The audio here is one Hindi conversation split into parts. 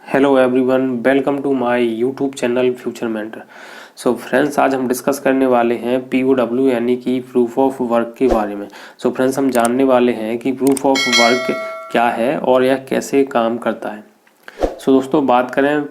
Hello everyone, welcome to my YouTube channel future mentor. So friends, आज हम डिस्कस करने वाले हैं POW यानी कि प्रूफ ऑफ वर्क के बारे में। सो फ्रेंड्स, हम जानने वाले हैं कि प्रूफ ऑफ वर्क क्या है और यह कैसे काम करता है। सो दोस्तों, बात करें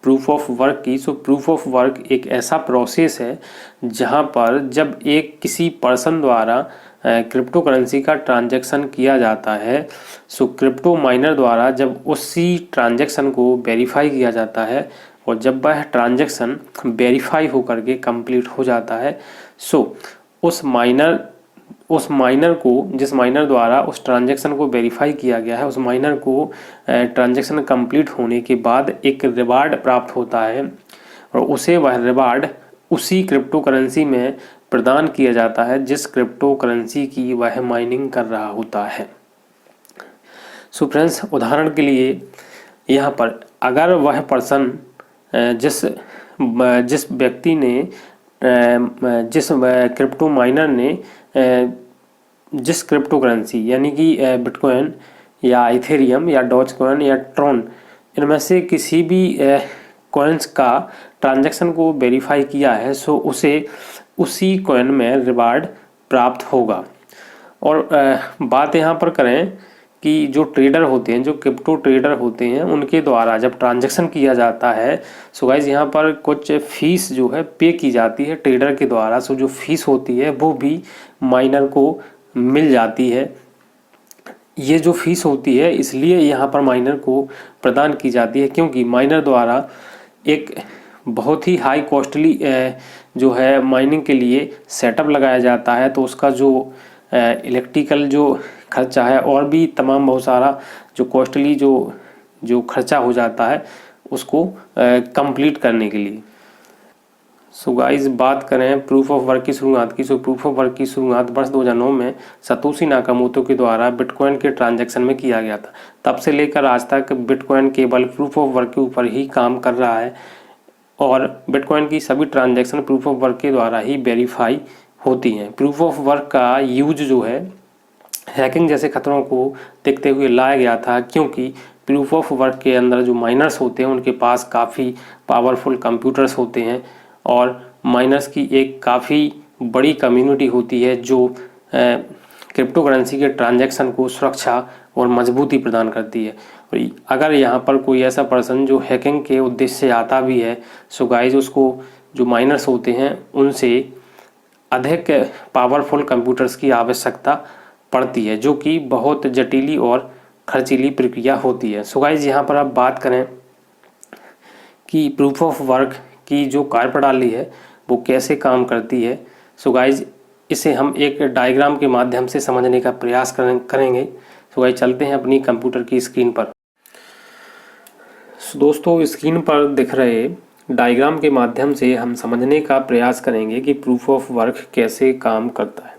प्रूफ ऑफ वर्क की। सो प्रूफ ऑफ वर्क एक ऐसा प्रोसेस है जहां पर जब एक किसी पर्सन द्वारा क्रिप्टो करेंसी का ट्रांजैक्शन किया जाता है, सो क्रिप्टो माइनर द्वारा जब उसी ट्रांजैक्शन को वेरीफाई किया जाता है और जब वह ट्रांजैक्शन वेरीफाई होकर के कंप्लीट हो जाता है, सो उस माइनर को, जिस माइनर द्वारा उस ट्रांजैक्शन को वेरीफाई किया गया है, उस माइनर को ट्रांजैक्शन कंप्लीट होने के बाद एक रिवार्ड प्राप्त होता है और उसे वह रिवार्ड उसी क्रिप्टो करेंसी में प्रदान किया जाता है जिस क्रिप्टो करेंसी की वह माइनिंग कर रहा होता है। सो फ्रेंड्स, उदाहरण के लिए यहाँ पर अगर वह पर्सन जिस व्यक्ति ने जिस क्रिप्टो माइनर ने जिस क्रिप्टो करेंसी यानी कि बिटकॉइन या इथेरियम या डॉज कॉइन या ट्रॉन, इनमें से किसी भी कॉइन्स का ट्रांजैक्शन को वेरीफाई किया है, सो उसे उसी कॉइन में रिवार्ड प्राप्त होगा। और बात यहाँ पर करें कि जो ट्रेडर होते हैं, जो क्रिप्टो ट्रेडर होते हैं, उनके द्वारा जब ट्रांजैक्शन किया जाता है, सो गाइज यहाँ पर कुछ फीस जो है पे की जाती है ट्रेडर के द्वारा। सो जो फीस होती है वो भी माइनर को मिल जाती है। ये जो फीस होती है इसलिए यहाँ पर माइनर को प्रदान की जाती है क्योंकि माइनर द्वारा एक बहुत ही हाई कॉस्टली जो है माइनिंग के लिए सेटअप लगाया जाता है, तो उसका जो इलेक्ट्रिकल जो खर्चा है और भी तमाम बहुत सारा जो कॉस्टली जो खर्चा हो जाता है उसको कंप्लीट करने के लिए। सो गाइस, बात करें प्रूफ ऑफ वर्क की शुरुआत की। सो प्रूफ ऑफ वर्क की शुरुआत वर्ष 2009 में सतोशी नाकामोतो के द्वारा बिटकॉइन के ट्रांजैक्शन में किया गया था। तब से लेकर आज तक बिटकॉइन केवल प्रूफ ऑफ वर्क के ऊपर ही काम कर रहा है और बिटकॉइन की सभी ट्रांजैक्शन प्रूफ ऑफ वर्क के द्वारा ही वेरीफाई होती हैं। प्रूफ ऑफ वर्क का यूज जो है हैकिंग जैसे खतरों को देखते हुए लाया गया था क्योंकि प्रूफ ऑफ वर्क के अंदर जो माइनर्स होते हैं उनके पास काफ़ी पावरफुल कंप्यूटर्स होते हैं और माइनर्स की एक काफ़ी बड़ी कम्युनिटी होती है जो क्रिप्टो करेंसी के ट्रांजैक्शन को सुरक्षा और मजबूती प्रदान करती है। और अगर यहाँ पर कोई ऐसा पर्सन जो हैकिंग के उद्देश्य से आता भी है, सो गाइज उसको जो माइनर्स होते हैं उनसे अधिक पावरफुल कंप्यूटर्स की आवश्यकता पड़ती है, जो कि बहुत जटिली और खर्चीली प्रक्रिया होती है। सो गाइज, यहाँ पर आप बात करें कि प्रूफ ऑफ वर्क की जो कार्यप्रणाली है वो कैसे काम करती है। सो गाइज, इसे हम एक डायग्राम के माध्यम से समझने का प्रयास करेंगे। सो गाइज, चलते हैं अपनी कंप्यूटर की स्क्रीन पर। दोस्तों, स्क्रीन पर दिख रहे डायग्राम के माध्यम से हम समझने का प्रयास करेंगे कि प्रूफ ऑफ वर्क कैसे काम करता है।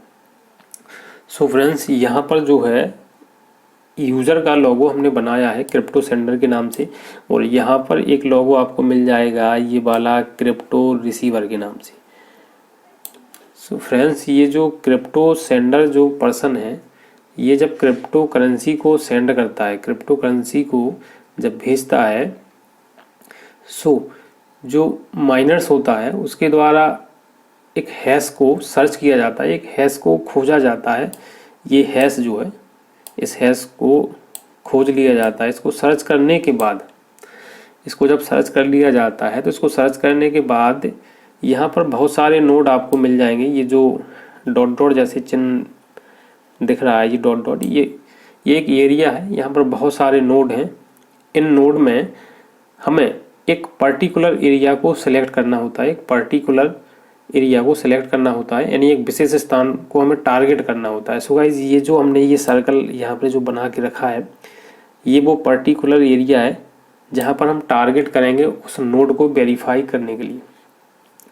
सो फ्रेंड्स, यहाँ पर जो है यूज़र का लोगो हमने बनाया है क्रिप्टो सेंडर के नाम से और यहाँ पर एक लोगो आपको मिल जाएगा ये वाला क्रिप्टो रिसीवर के नाम से। सो फ्रेंड्स, ये जो क्रिप्टो सेंडर जो पर्सन है, ये जब क्रिप्टो करेंसी को सेंड करता है, क्रिप्टो करेंसी को जब भेजता है, सो जो माइनर्स होता है उसके द्वारा एक हैश को सर्च किया जाता है, एक हैश को खोजा जाता है। ये हैश जो है, इस हैश को खोज लिया जाता है। इसको सर्च करने के बाद, इसको जब सर्च कर लिया जाता है तो इसको सर्च करने के बाद यहाँ पर बहुत सारे नोड आपको मिल जाएंगे। ये जो डॉट डॉट जैसे चिन्ह दिख रहा है, ये डॉट डॉट, ये एक एरिया है। यहाँ पर बहुत सारे नोड हैं। इन नोड में हमें एक पर्टिकुलर एरिया को सिलेक्ट करना होता है, एक पर्टिकुलर एरिया को सिलेक्ट करना होता है, यानी एक विशेष स्थान को हमें टारगेट करना होता है। सो गाइस, ये जो हमने ये सर्कल यहाँ पे जो बना के रखा है, ये वो पर्टिकुलर एरिया है जहाँ पर हम टारगेट करेंगे उस नोड को वेरीफाई करने के लिए।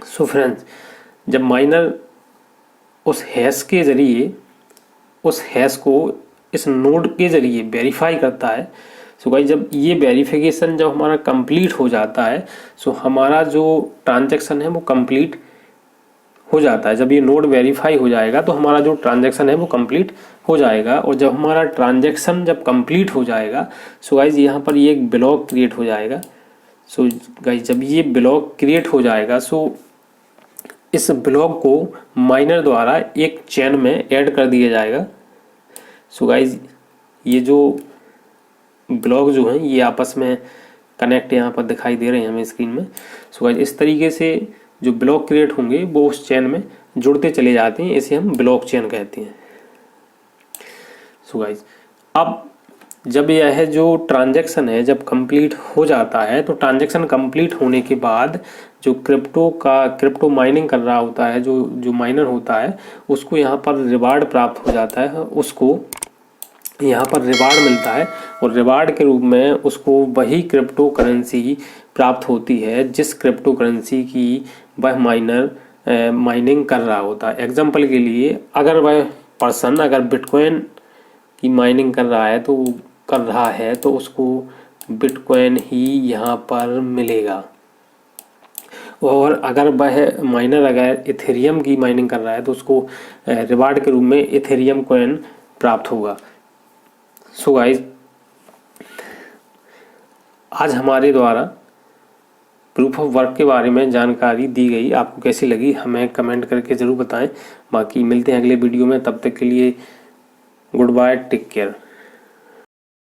सो फ्रेंड्स, जब माइनर उस हैश के ज़रिए उस हैश को इस नोड के ज़रिए वेरीफाई करता है, सो गाइस जब ये वेरिफिकेशन जब हमारा कंप्लीट हो जाता है, सो हमारा जो ट्रांजैक्शन है वो कंप्लीट हो जाता है, जब ये नोड वेरीफाई हो जाएगा तो हमारा जो ट्रांजैक्शन है वो कंप्लीट हो जाएगा। और जब हमारा ट्रांजैक्शन जब कंप्लीट हो जाएगा, सो गाइज यहाँ पर ये एक ब्लॉक क्रिएट हो जाएगा। सो गाइज जब ये ब्लॉक क्रिएट हो जाएगा, सो इस ब्लॉक को माइनर द्वारा एक चेन में ऐड कर दिया जाएगा। सो गाइज ये जो ब्लॉक जो हैं ये आपस में कनेक्ट यहाँ पर दिखाई दे रहे हैं हमें स्क्रीन में। सो गाइज इस तरीके से जो ब्लॉक क्रिएट होंगे वो उस चेन में जुड़ते चले जाते हैं, इसे हम ब्लॉक चेन कहते हैं। सो गाइज अब जब यह जो ट्रांजैक्शन है जब कंप्लीट हो जाता है, तो ट्रांजैक्शन कंप्लीट होने के बाद जो क्रिप्टो माइनिंग कर रहा होता है, जो माइनर होता है, उसको यहाँ पर रिवार्ड प्राप्त हो जाता है, उसको यहाँ पर रिवार्ड मिलता है। और रिवार्ड के रूप में उसको वही क्रिप्टो करेंसी प्राप्त होती है जिस क्रिप्टो करेंसी की वह माइनर माइनिंग कर रहा होता है। एग्जाम्पल के लिए अगर वह पर्सन अगर बिटकॉइन की माइनिंग कर रहा है तो उसको बिटकॉइन ही यहाँ पर मिलेगा। और अगर वह माइनर अगर इथेरियम की माइनिंग कर रहा है तो उसको रिवार्ड के रूप में इथेरियम कॉइन प्राप्त होगा। सो गाइज आज हमारे द्वारा प्रूफ ऑफ वर्क के बारे में जानकारी दी गई, आपको कैसी लगी हमें कमेंट करके ज़रूर बताएं। बाकी मिलते हैं अगले वीडियो में, तब तक के लिए गुड बाय, टेक केयर।